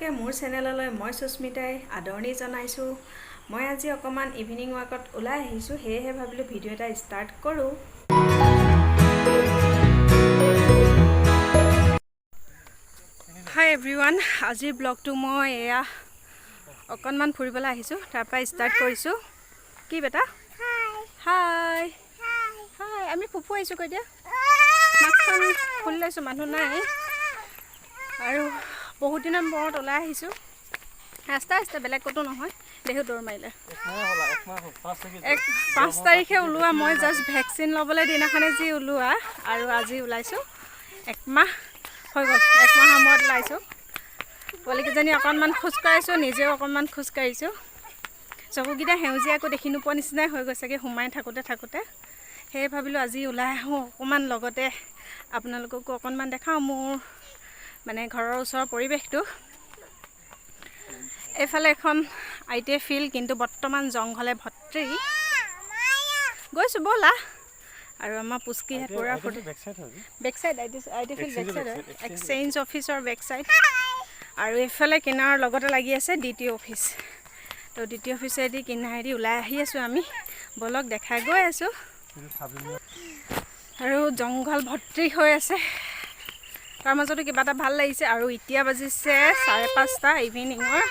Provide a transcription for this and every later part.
সকলোকে মোৰ চেনেললৈ মই সুস্মিতাই আদৰণি জনাইছোঁ। মই আজি অকমান ইভিনিং ৱাকত ওলাই আহিছোঁ, সেয়েহে ভাবিলোঁ ভিডিঅ' এটা ষ্টাৰ্ট কৰোঁ। হাই এভৰিৱান, আজিৰ ব্লগটো মই অকণমান ফুৰিবলৈ আহিছোঁ, তাৰপৰা ষ্টাৰ্ট কৰিছোঁ। কি বেটা? হাই হাই, আমি ফুফু আহিছোঁ কৈ দিয়া। মাস্কখন খুলি লৈছোঁ, মানুহ নাই আৰু বহুত দিনৰ মূৰত ওলাই আহিছোঁ। ৰাস্তা বেলেগ ক'তো নহয়, দেহু দৌৰ মাৰিলে। 5 তাৰিখে ওলোৱা, মই জাষ্ট ভেকচিন ল'বলৈ দিনাখনে যি ওলোৱা, আৰু আজি ওলাইছোঁ। 1 মাহ হৈ গ'ল, 1 মাহৰ মূৰত ওলাইছোঁ। পোৱালিকেইজনী অকণমান খোজকাঢ়িছোঁ, নিজেও অকণমান খোজকাঢ়িছোঁ। চকুকেইটা সেউজীয়াকৈ দেখি নোপোৱা নিচিনাই হৈ গৈছেগৈ সোমাই থাকোঁতে। সেয়ে ভাবিলোঁ আজি ওলাই আহোঁ, অকণমান লগতে আপোনালোককো অকণমান দেখাওঁ মোৰ মানে ঘৰৰ ওচৰৰ পৰিৱেশটো। এইফালে এখন আইটিএ ফিল্ড, কিন্তু বৰ্তমান জংঘলে ভৰ্তি। গৈছোঁ ব'লা। আৰু আমাৰ পুষ্কিহঁত পূৰা back side ITA field back side হয়, এক্সচেঞ্জ অফিচৰ বেক চাইড। আৰু এইফালে কিনাৰৰ লগতে লাগি আছে DTO অফিচ। তো DTO অফিচেদি কিনাৰেদি ওলাই আহি আছোঁ আমি, বলক দেখাই গৈ আছোঁ। আৰু জংঘল ভৰ্তি হৈ আছে, তাৰ মাজতো কিবা এটা ভাল লাগিছে। আৰু এতিয়া বাজিছে 5:30 ইভিনিঙৰ।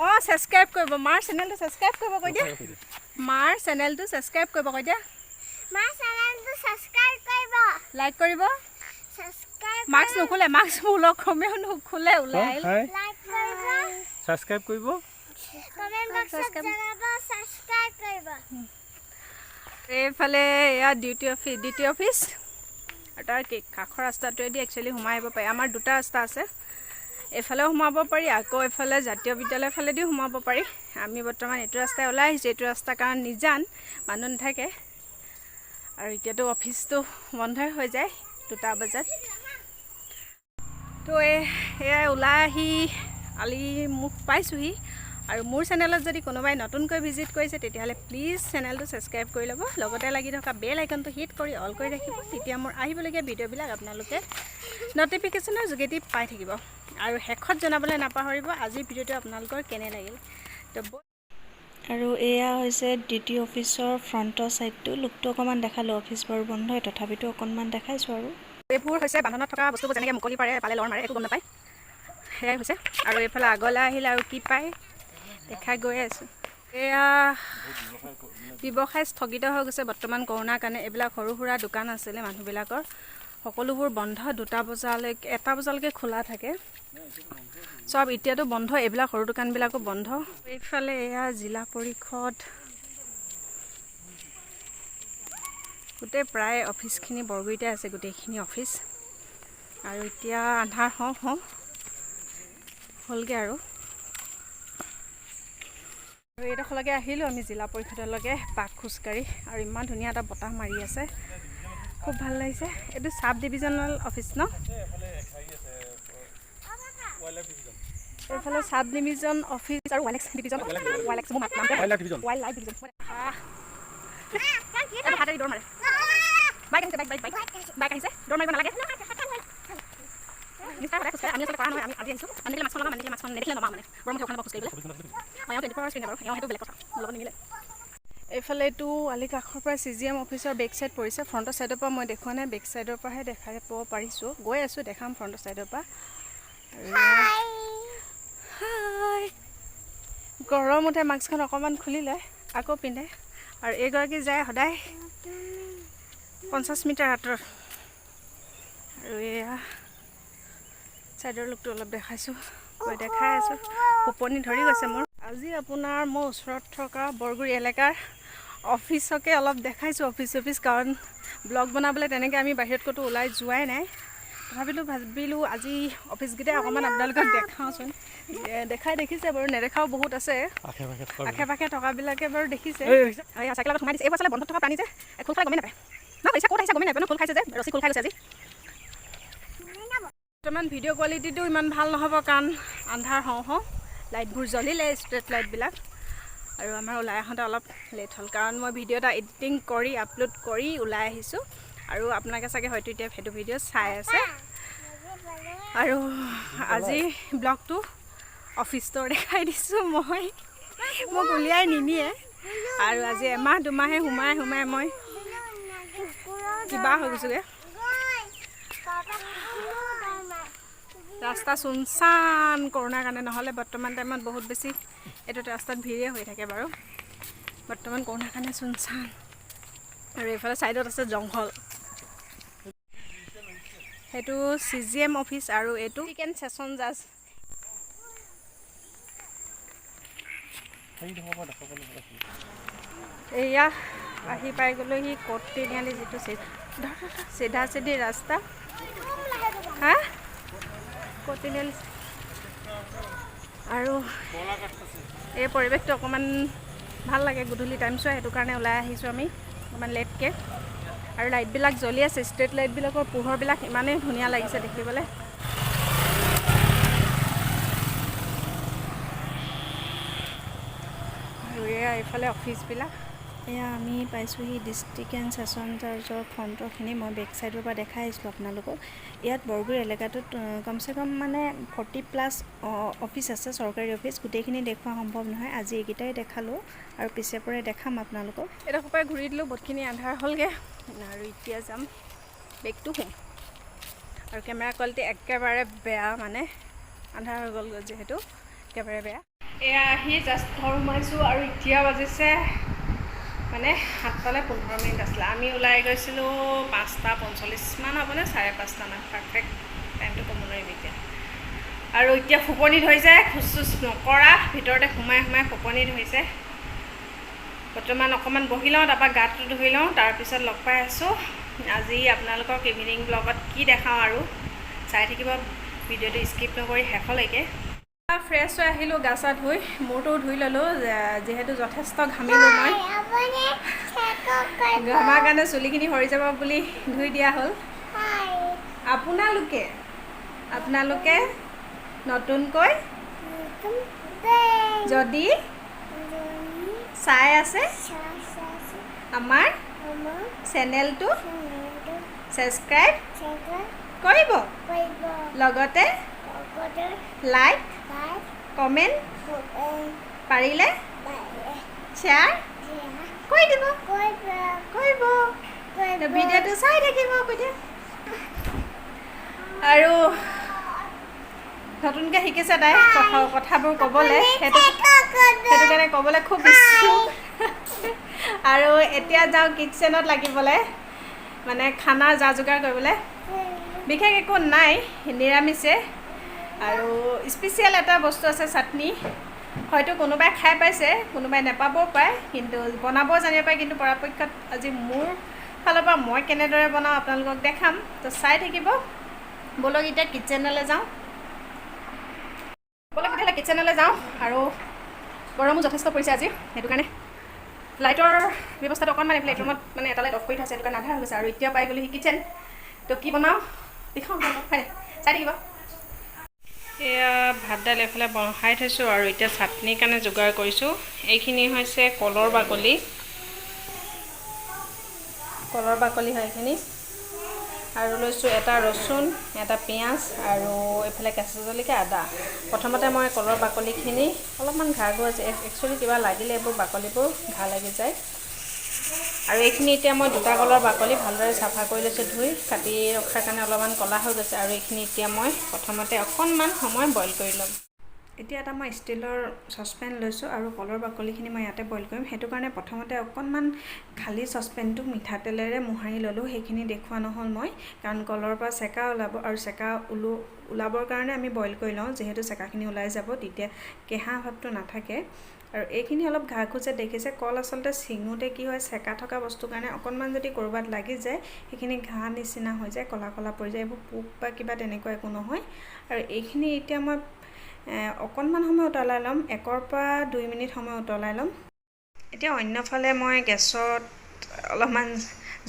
অঁ, ছাবস্ক্ৰাইব কৰিব, মাৰ চেনেলটো ছাবস্ক্ৰাইব কৰিব কৈ দিয়া। মাৰ চেনেলটো ছাবস্ক্ৰাইব কৰিব কৈ দিয়া। লাইক কৰিব। মাস্ক নুখোলে, মাস্ক ভুল কমেও নুখোলে, ওলাই ছাবস্ক্ৰাইব কৰিব। এইফালে এয়া DTO অফিচ, আৰু তাৰ কাষৰ ৰাস্তাটোৱেদি একচুৱেলি সোমাই আহিব পাৰি। আমাৰ দুটা ৰাস্তা আছে, এইফালেও সোমাব পাৰি, আকৌ এইফালে জাতীয় বিদ্যালয় ফালেদিও সোমাব পাৰি। আমি বৰ্তমান এইটো ৰাস্তাই ওলাই আহিছোঁ। এইটো ৰাস্তা কাৰণ নিজান, মানুহ নাথাকে। আৰু এতিয়াতো অফিচটো বন্ধই হৈ যায় 2টা বজাত। তো এয়াই ওলাই আহি আলিমুখ পাইছোঁহি। আৰু মোৰ চেনেলত যদি কোনোবাই নতুনকৈ ভিজিট কৰিছে, তেতিয়াহ'লে প্লিজ চেনেলটো ছাবস্ক্ৰাইব কৰি ল'ব, লগতে লাগি থকা বেল আইকনটো হিট কৰি অল কৰি ৰাখিব। তেতিয়া মোৰ আহিবলগীয়া ভিডিঅ'বিলাক আপোনালোকে ন'টিফিকেশ্যনৰ যোগেদি পাই থাকিব। আৰু শেষত জনাবলৈ নাপাহৰিব আজিৰ ভিডিঅ'টো আপোনালোকৰ কেনে লাগিল। তো আৰু এয়া হৈছে DTO অফিচৰ ফ্ৰণ্টৰ ছাইডটো। লুকটো অকণমান দেখালোঁ, অফিচ বাৰু বন্ধই, তথাপিতো অকণমান দেখাইছোঁ। আৰু এইবোৰ হৈছে বান্ধনত থকা বস্তুবোৰ, যেনেকৈ মুকলি পাৰে, পালে লৰ মাৰে, একো গম নাপায়, সেয়াই হৈছে। আৰু এইফালে আগলৈ আহিলে আৰু কি পায় দেখাই গৈ আছোঁ। এয়া ব্যৱসায় স্থগিত হৈ গৈছে বৰ্তমান কৰোণাৰ কাৰণে। এইবিলাক সৰু সুৰা দোকান আছিলে মানুহবিলাকৰ, সকলোবোৰ বন্ধ। 2টা বজালৈকে, 1টা বজালৈকে খোলা থাকে চব, এতিয়াতো বন্ধ। এইবিলাক সৰু দোকানবিলাকো বন্ধ। এইফালে এয়া জিলা পৰিষদ, গোটেই প্ৰায় অফিচখিনি বৰগুৰিতে আছে, গোটেইখিনি অফিচ। আৰু এতিয়া আন্ধাৰ হওঁ হ'লগৈ। আৰু এইডোখৰলৈকে আহিলোঁ আমি, জিলা পৰিষদলৈকে পাক খোজকাঢ়ি। আৰু ইমান ধুনীয়া এটা বতাহ মাৰি আছে, খুব ভাল লাগিছে। এইটো চাব ডিভিজনেল অফিচ ন? এইফালে চাব ডিভিজন অফিচ আৰু ৱাইল্ড লাইফ ডিভিজন। বাইক আহিছে, দৌৰ মাৰিব নালাগে। এইফালে এইটো আলি কাষৰ পৰা CGM অফিচৰ বেক চাইড পৰিছে। ফ্ৰণ্টৰ ছাইডৰ পৰা মই দেখুওৱা নাই, বেক চাইডৰ পৰাহে দেখাই পাব পাৰিছোঁ। গৈ আছোঁ, দেখাম ফ্ৰণ্টৰ ছাইডৰ পৰা। হাই, গৰম উঠে, মাস্কখন অকণমান খুলি লয়, আকৌ পিন্ধে। আৰু এইগৰাকী যায় সদায় 50 মিটাৰ আঁতৰত। আৰু এয়া ছাইডৰ লুকটো অলপ দেখাইছোঁ, দেখাই আছোঁ। টোপনি ধৰি গৈছে মোৰ। আজি আপোনাৰ মই ওচৰত থকা বৰগুৰি এলেকাৰ অফিচকে অলপ দেখাইছোঁ, অফিচ কাৰণ ব্লগ বনাবলৈ তেনেকৈ আমি বাহিৰত ক'তো ওলাই যোৱাই নাই। ভাবিলোঁ আজি অফিচকেইটাই অকণমান আপোনালোকক দেখাওঁচোন। দেখিছে বাৰু, নেদেখাও বহুত আছে আশে পাশে থকাবিলাকে বাৰু দেখিছে। চাইকেল লগত সোমাই দিছে। এইবোৰ আচলতে বন্ধত থকা প্ৰাণী যে, খোল খালে গমেই নাপায় ন, পইচা ক'ত আহিছে গমেই নাপায় ন, খোল খাইছে যে, ৰছী খোল খাই গৈছে আজি। বৰ্তমান ভিডিঅ' কোৱালিটিটো ইমান ভাল নহ'ব, কাৰণ আন্ধাৰ হওঁ লাইটবোৰ জ্বলিলে, ষ্ট্ৰীট লাইটবিলাক। আৰু আমাৰ ওলাই আহোঁতে অলপ লেট হ'ল, কাৰণ মই ভিডিঅ' এটা এডিটিং কৰি আপলোড কৰি ওলাই আহিছোঁ। আৰু আপোনালোকে চাগে হয়তো এতিয়া সেইটো ভিডিঅ' চাই আছে। আৰু আজি ব্লগটো অফিচৰ দেখাই দিছোঁ মোক উলিয়াই নিনিয়ে আৰু আজি এমাহ দুমাহে সোমাই মই কিবা হৈ গৈছোগৈ ৰাস্তা চুনচান কৰোণাৰ কাৰণে নহ'লে বৰ্তমান টাইমত বহুত বেছি এইটো ৰাস্তাত ভিৰে হৈ থাকে বাৰু বৰ্তমান কৰোণাৰ কাৰণে চুনচান আৰু এইফালে ছাইডত আছে জংঘল সেইটো CGM অফিচ আৰু এইটো চিকেন ছেছন জাজ এয়া আহি পাই গ'লো সি কোৰ্ট তিনিআলি যিটো চিধা চিধি ৰাস্তা হা কোৰ্ট তিনিআলি আৰু এই পৰিৱেশটো অকণমান ভাল লাগে গধূলি টাইম চোৱা সেইটো কাৰণে ওলাই আহিছোঁ আমি অকণমান লেটকৈ আৰু লাইটবিলাক জ্বলি আছে ষ্ট্ৰীট লাইটবিলাকৰ পোহৰবিলাক ইমানেই ধুনীয়া লাগিছে দেখিবলৈ আৰু এয়া এইফালে অফিচবিলাক এয়া আমি পাইছোঁহি ডিষ্ট্ৰিক্ট এণ্ড ছেছন জাজৰ ফ্ৰণ্টৰখিনি মই বেক ছাইডৰ পৰা দেখাই আহিছিলোঁ আপোনালোকক ইয়াত বৰগুৰি এলেকাটোত কমচে কম মানে 40+ অফিচ আছে চৰকাৰী অফিচ গোটেইখিনি দেখুওৱা সম্ভৱ নহয় আজি এইকেইটাই দেখালোঁ আৰু পিছে পৰে দেখাম আপোনালোকক এডোখৰ পৰাই ঘূৰি দিলোঁ বহুতখিনি আন্ধাৰ হ'লগৈ আৰু এতিয়া যাম বেগটো শুম আৰু কেমেৰা কোৱালিটি একেবাৰে বেয়া মানে আন্ধাৰ হৈ গ'ল যিহেতু একেবাৰে বেয়া এয়া আহি জাষ্ট ঘৰ সোমাইছোঁ আৰু এতিয়া বাজিছে মানে 7:15 আছিলে আমি ওলাই গৈছিলোঁ 5:45 হ'বনে 5:30 পাৰফেক্ট টাইমটো ক'ব নোৱাৰিম এতিয়া আৰু এতিয়া ফুপনি ধৰিছে খোজ চোজ নকৰা ভিতৰতে সোমাই ফুপনি ধৰিছে বৰ্তমান অকণমান বহি লওঁ তাৰপৰা গাটো ধুই লওঁ তাৰপিছত লগ পাই আছোঁ আজি আপোনালোকক ইভিনিং ব্লগত কি দেখাওঁ আৰু চাই থাকিব ভিডিঅ'টো স্কিপ নকৰি শেষলৈকে ফ্ৰেছ হৈ আহিলোঁ গা চা ধুই মূৰটো ধুই ল'লোঁ যিহেতু যথেষ্ট ঘামিলোঁ মই ঘামাৰ কাৰণে চুলিখিনি সৰি যাব বুলি ধুই দিয়া হ'ল আপোনালোকে নতুনকৈ যদি চাই আছে আমাৰ চেনেলটো ছাবস্ক্ৰাইব কৰিব লগতে লাইক কমেণ্ট পাৰিলে শ্বেয়াৰ কৰি দিব কৰিব ভিডিঅ'টো চাই থাকিব আৰু নতুনকৈ শিকিছে তাই কথাবোৰ ক'বলৈ সেইটো কাৰণে ক'বলৈ খুব ইচ্ছুক আৰু এতিয়া যাওঁ কিটচেনত লাগিবলৈ মানে খানাৰ যা যোগাৰ কৰিবলৈ বিশেষ একো নাই নিৰামিষে আৰু স্পেচিয়েল এটা বস্তু আছে চাটনি হয়তো কোনোবাই খাই পাইছে কোনোবাই নাপাবও পাৰে কিন্তু বনাব জানিব পাৰে কিন্তু পৰাপক্ষত আজি মোৰ ফালৰ পৰা মই কেনেদৰে বনাওঁ আপোনালোকক দেখাম তো চাই থাকিব ব'লক এতিয়া কিটচেনলৈ যাওঁ আৰু গৰমো যথেষ্ট পৰিছে আজি সেইটো কাৰণে লাইটৰ ব্যৱস্থাটো অকণমান এইফালে ৰুমত মানে এটা লাইট অফ কৰি থৈছে সেইটো কাৰণে আন্ধাৰ হৈ গৈছে আৰু এতিয়া পাই গ'লো সি কিটচেন তো কি বনাওঁ দেখাওঁ হয় চাই থাকিব এয়া ভাত দাইল এইফালে বহাই থৈছোঁ আৰু এতিয়া চাটনিৰ কাৰণে যোগাৰ কৰিছোঁ এইখিনি হৈছে কলৰ বাকলি হয় এইখিনি আৰু লৈছোঁ এটা ৰচুন এটা পিঁয়াজ আৰু এইফালে কেঁচা জলকীয়া আদা প্ৰথমতে মই কলৰ বাকলিখিনি অলপমান ঘাঁ আছে একচুৱেলি কিবা লাগিলে এইবোৰ বাকলিবোৰ ঘাঁ লাগি যায় আৰু এইখিনি এতিয়া মই দুটা কলৰ বাকলি ভালদৰে চাফা কৰি লৈছোঁ ধুই কাটি ৰখাৰ কাৰণে অলপমান ক'লা হৈ গৈছে আৰু এইখিনি এতিয়া মই প্ৰথমতে অকণমান সময় বইল কৰি ল'ম এতিয়া এটা মই ষ্টিলৰ চচপেন লৈছোঁ আৰু কলৰ বাকলিখিনি মই ইয়াতে বইল কৰিম সেইটো কাৰণে প্ৰথমতে অকণমান খালী চচপেনটো মিঠাতেলেৰে মোহাৰি ল'লোঁ সেইখিনি দেখুওৱা নহ'ল মই কাৰণ কলৰ পৰা চেকা ওলাব আৰু চেকা ওলাবৰ কাৰণে আমি বইল কৰি লওঁ যিহেতু চেকাখিনি ওলাই যাব তেতিয়া কেঁহা ভাৱটো নাথাকে আৰু এইখিনি অলপ ঘাঁ ঘুচে দেখিছে কল আচলতে ছিঙোতে কি হয় চেকা থকা বস্তুৰ কাৰণে অকণমান যদি ক'ৰবাত লাগি যায় সেইখিনি ঘাঁ নিচিনা হৈ যায় ক'লা পৰি যায় এইবোৰ পোক বা কিবা তেনেকুৱা একো নহয় আৰু এইখিনি এতিয়া মই অকণমান সময় উতলাই ল'ম 1 পৰা 2 মিনিট সময় উতলাই ল'ম এতিয়া অন্যফালে মই গেছত অলপমান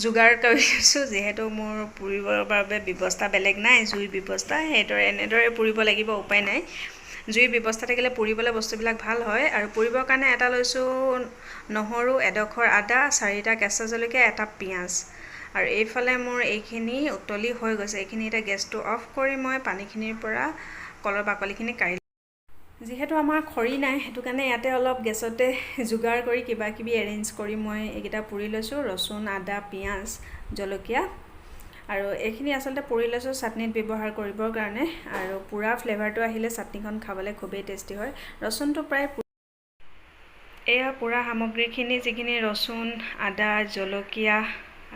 যোগাৰ কৰি আছোঁ যিহেতু মোৰ পুৰিবৰ বাবে ব্যৱস্থা বেলেগ নাই জুইৰ ব্যৱস্থা এনেদৰে পুৰিব লাগিব উপায় নাই জুইৰ ব্যৱস্থা থাকিলে পুৰিবলৈ বস্তুবিলাক ভাল হয় আৰু পুৰিবৰ কাৰণে এটা লৈছোঁ নহৰু এডোখৰ আদা 4টা কেঁচা জলকীয়া এটা পিঁয়াজ আৰু এইফালে মোৰ এইখিনি উতলি হৈ গৈছে। এইখিনি এতিয়া গেছটো অফ কৰি মই পানীখিনিৰ পৰা কলৰ বাকলিখিনি কাঢ়ি, যিহেতু আমাৰ খৰি নাই সেইটো কাৰণে ইয়াতে অলপ গেছতে যোগাৰ কৰি কিবা কিবি এৰেঞ্জ কৰি মই এইকেইটা পুৰি লৈছোঁ। ৰচুন, আদা, পিঁয়াজ, জলকীয়া, আৰু এইখিনি আচলতে পুৰি লৈছোঁ চাটনিত ব্যৱহাৰ কৰিবৰ কাৰণে। আৰু পুৰা ফ্লেভাৰটো আহিলে চাটনিখন খাবলৈ খুবেই টেষ্টি হয়। ৰচুনটো প্ৰায় এয়া পুৰা সামগ্ৰীখিনি, যিখিনি ৰচুন, আদা, জলকীয়া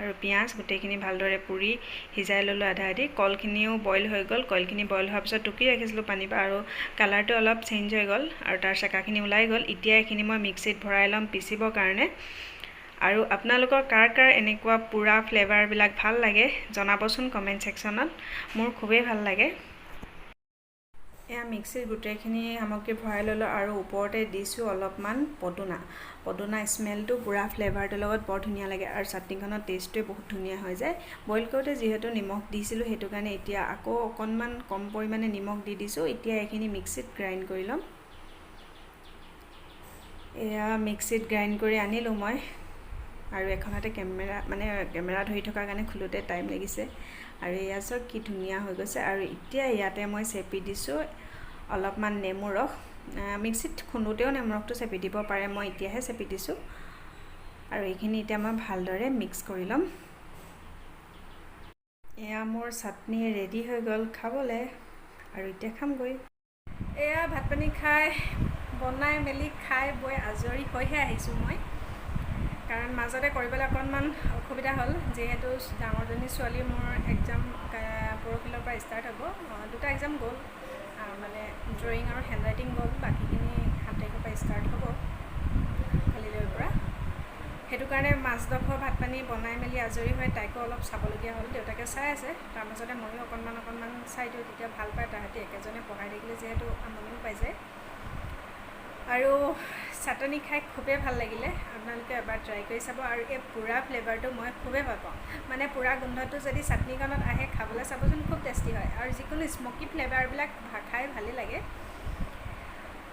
আৰু পিঁয়াজ গোটেইখিনি ভালদৰে পুৰি সিজাই ল'লোঁ আধা আধি। কলখিনিও বইল হৈ গ'ল। কলখিনি বইল হোৱাৰ পিছত টুকি ৰাখিছিলোঁ পানীৰ পৰা, আৰু কালাৰটো অলপ চেঞ্জ হৈ গ'ল আৰু তাৰ চেকাখিনি ওলাই গ'ল। এতিয়া এইখিনি মই মিক্সিত ভৰাই ল'ম পিচিবৰ কাৰণে। আৰু আপোনালোকৰ কাৰ কাৰ এনেকুৱা পুৰা ফ্লেভাৰবিলাক ভাল লাগে জনাবচোন কমেণ্ট ছেকশ্যনত। মোৰ খুবেই ভাল লাগে। এয়া মিক্সিত গোটেইখিনি সামগ্ৰী ভৰাই ল'লোঁ আৰু ওপৰতে দিছোঁ অলপমান পদুনা স্মেলটো পুৰা ফ্লেভাৰটোৰ লগত বৰ ধুনীয়া লাগে, আৰু চাটনিখনৰ টেষ্টটোৱে বহুত ধুনীয়া হৈ যায়। বইল কৰোঁতে যিহেতু নিমখ দিছিলোঁ সেইটো কাৰণে এতিয়া আকৌ অকণমান কম পৰিমাণে নিমখ দি দিছোঁ। এতিয়া এইখিনি মিক্সিত গ্ৰাইণ্ড কৰি ল'ম। এয়া মিক্সিত গ্ৰাইণ্ড কৰি আনিলোঁ মই, আৰু এখনতে কেমেৰা ধৰি থকাৰ কাৰণে খোলোতে টাইম লাগিছে। আৰু এয়া চাওক কি ধুনীয়া হৈ গৈছে। আৰু এতিয়া ইয়াতে মই চেপি দিছোঁ অলপমান নেমু ৰস। মিক্সিত খুন্দোতেও নেমু ৰসটো চেপি দিব পাৰে, মই এতিয়াহে চেপি দিছোঁ। আৰু এইখিনি এতিয়া মই ভালদৰে মিক্স কৰি ল'ম। এয়া মোৰ চাটনি ৰেডি হৈ গ'ল খাবলৈ, আৰু এতিয়া খামগৈ। এয়া ভাত পানী বনাই মেলি খাই বৈ আজৰি হৈহে আহিছোঁ মই, কাৰণ মাজতে কৰিবলৈ অকণমান অসুবিধা হ'ল। যিহেতু ডাঙৰজনী ছোৱালী মোৰ এক্সাম পৰহিলৰ পৰা ষ্টাৰ্ট হ'ব। দুটা এক্সাম গ'ল, মানে ড্ৰয়িং আৰু হেণ্ড ৰাইটিং গ'ল। বাকীখিনি 7 তাৰিখৰ পৰা ষ্টাৰ্ট হ'ব, কালিলৈৰ পৰা। সেইটো কাৰণে মাজডোখৰ ভাত পানী বনাই মেলি আজৰি হৈ তাইকো অলপ চাবলগীয়া হ'ল। দেউতাকে চাই আছে, তাৰ মাজতে ময়ো অকণমান চাই দিওঁ, তেতিয়া ভাল পায় তাহাঁতি একেজনে পঢ়াই থাকিলে যিহেতু আমনিও পাই যায়। আৰু চাটনি খাই খুবেই ভাল লাগিলে, আপোনালোকে এবাৰ ট্ৰাই কৰি চাব। আৰু এই পুৰা ফ্লেভাৰটো মই খুবেই ভাল পাওঁ, মানে পুৰা গোন্ধটো যদি চাটনিখনত আহে খাবলৈ চাবচোন, খুব টেষ্টি হয়। আৰু যিকোনো স্মকি ফ্লেভাৰবিলাক খাই ভালেই লাগে।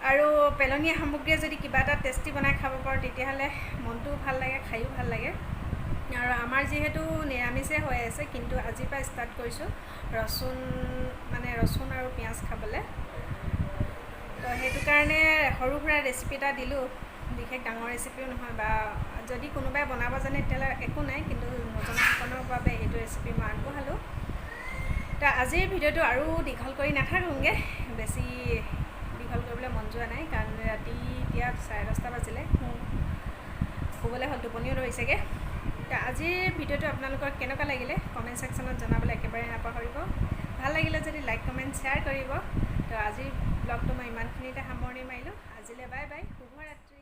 আৰু পেলনীয়া সামগ্ৰীয়ে যদি কিবা এটা টেষ্টি বনাই খাব পাৰোঁ তেতিয়াহ'লে মনটোও ভাল লাগে, খায়ো ভাল লাগে। আৰু আমাৰ যিহেতু নিৰামিষে হৈ আছে, কিন্তু আজিৰ পৰা ষ্টাৰ্ট কৰিছোঁ ৰচুন আৰু পিঁয়াজ খাবলৈ। তো সেইটো কাৰণে সৰু সুৰা ৰেচিপি এটা দিলোঁ, বিশেষ ডাঙৰ ৰেচিপিও নহয়। বা যদি কোনোবাই বনাব জানে তেতিয়াহ'লে একো নাই, কিন্তু নজনাসকলৰ বাবে এইটো ৰেচিপি মই আগবঢ়ালোঁ। তো আজিৰ ভিডিঅ'টো আৰু দীঘল কৰি নাথাকোঁগৈ, বেছি দীঘল কৰিবলৈ মন যোৱা নাই, কাৰণ ৰাতি এতিয়া 10:30 বাজিলে, শুবলৈ হ'ল, টোপনিও ধৰিছেগৈ। তো আজিৰ ভিডিঅ'টো আপোনালোকৰ কেনেকুৱা লাগিলে কমেণ্ট ছেকশ্যনত জনাবলৈ একেবাৰে নাপাহৰিব। ভাল লাগিলে যদি লাইক কমেণ্ট শ্বেয়াৰ কৰিব। তো আজিৰ ব্লগটো মই ইমানখিনিতে সামৰণি মাৰিলোঁ। আজিলৈ বাই বাই, শুভৰাত্ৰি।